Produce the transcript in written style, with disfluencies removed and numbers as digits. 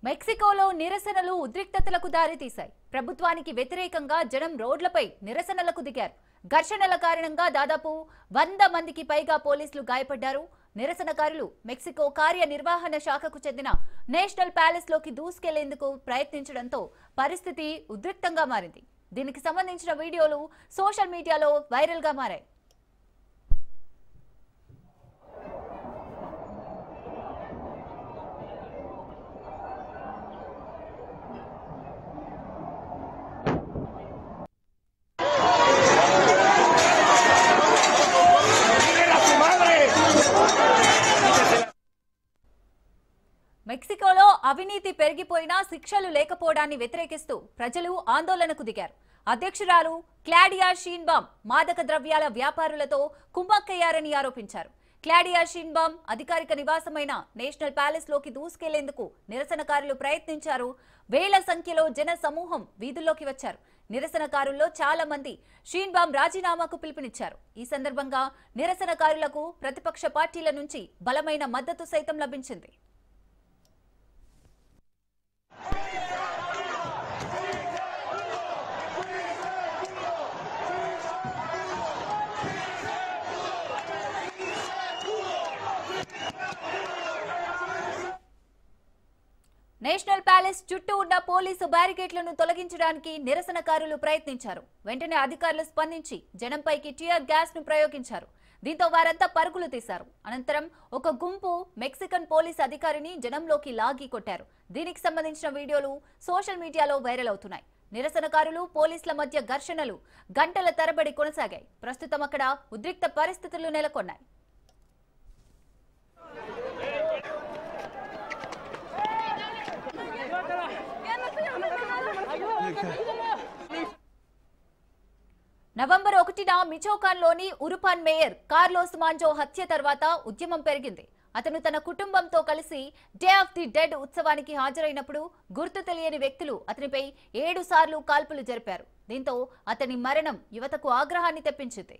మెక్సికోలో నిరసనలు ఉద్రిక్తతలకు దారితీశాయి. ప్రభుత్వానికి వ్యతిరేకంగా జనం రోడ్లపై నిరసనలకు దిగారు. ఘర్షణల కారణంగా దాదాపు 100 మందికి పైగా పోలీసులు గాయపడ్డారు. నిరసనకారులు మెక్సికో కార్యనిర్వహణ శాఖకు చెందిన నేషనల్ ప్యాలెస్ లోకి దూసుకెళ్లేందుకు ప్రయత్నించడంతో పరిస్థితి ఉద్రిక్తంగా మారింది. దీనికి సంబంధించిన వీడియోలు సోషల్ మీడియాలో వైరల్ గా మారాయి. మెక్సికోలో అవినీతి పెరిగిపోయినా శిక్షలు లేకపోవడాన్ని వ్యతిరేకిస్తూ ప్రజలు ఆందోళనకు దిగారు. అధ్యక్షురాలు క్లాడియా షీన్బామ్ మాదక ద్రవ్యాల వ్యాపారులతో కుమ్మక్కయ్యారని ఆరోపించారు. క్లాడియా షీన్బామ్ అధికారిక నివాసమైన నేషనల్ ప్యాలెస్ లోకి దూసుకెళ్లేందుకు నిరసనకారులు ప్రయత్నించారు. వేల సంఖ్యలో జన సమూహం వీధుల్లోకి వచ్చారు. నిరసనకారుల్లో చాలా మంది షీన్బామ్ రాజీనామాకు పిలుపునిచ్చారు. ఈ సందర్భంగా నిరసనకారులకు ప్రతిపక్ష పార్టీల నుంచి బలమైన మద్దతు సైతం లభించింది. నేషనల్ ప్యాలెస్ చుట్టూ ఉన్న పోలీసు బ్యారికేడ్లను తొలగించడానికి నిరసనకారులు ప్రయత్నించారు. వెంటనే అధికారులు స్పందించి జనంపైకి టియర్ గ్యాస్ ను ప్రయోగించారు. దీంతో వారంతా పరుగులు తీశారు. అనంతరం ఒక గుంపు మెక్సికన్ పోలీస్ అధికారిని జనంలోకి లాగి కొట్టారు. దీనికి సంబంధించిన వీడియోలు సోషల్ మీడియాలో వైరల్ అవుతున్నాయి. నిరసనకారులు పోలీసుల మధ్య ఘర్షణలు గంటల తరబడి కొనసాగాయి. ప్రస్తుతం అక్కడ ఉద్రిక్త పరిస్థితులు నెలకొన్నాయి. నవంబర్ 1న మిచోకాన్లోని ఉరుపాన్ మేయర్ కార్లోస్ మాంజో హత్య తర్వాత ఉద్యమం పెరిగింది. అతను తన కుటుంబంతో కలిసి డే ఆఫ్ ది డెడ్ ఉత్సవానికి హాజరైనప్పుడు గుర్తు తెలియని వ్యక్తులు అతనిపై 7 సార్లు కాల్పులు జరిపారు. దీంతో అతని మరణం యువతకు ఆగ్రహాన్ని తెప్పించింది.